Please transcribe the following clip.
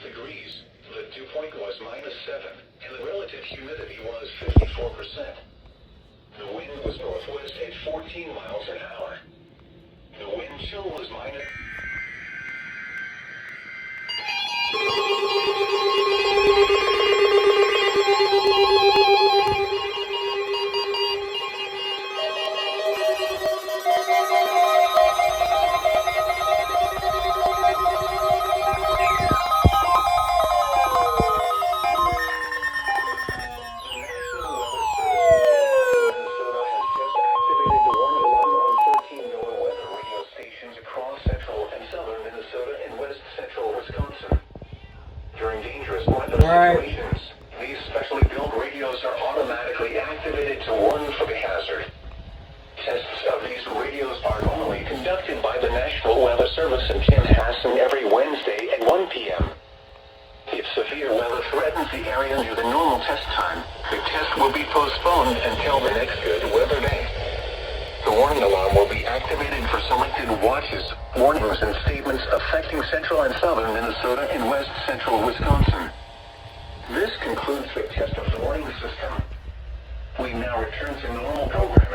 degrees. The dew point was -7, and the relative humidity was 54%. The wind was northwest at 14 miles an hour. The wind chill was minus... During dangerous weather situations, these specially built radios are automatically activated to warn for the hazard. Tests of these radios are normally conducted by the National Weather Service in Chanhassen every Wednesday at 1 p.m. If severe weather threatens the area near the normal test time, the test will be postponed until the next good weather day. The warning alarm will be activated for selected watches, warnings, and statements affecting central and southern Minnesota and west central Wisconsin. This concludes the test of the warning system. We now return to normal programming.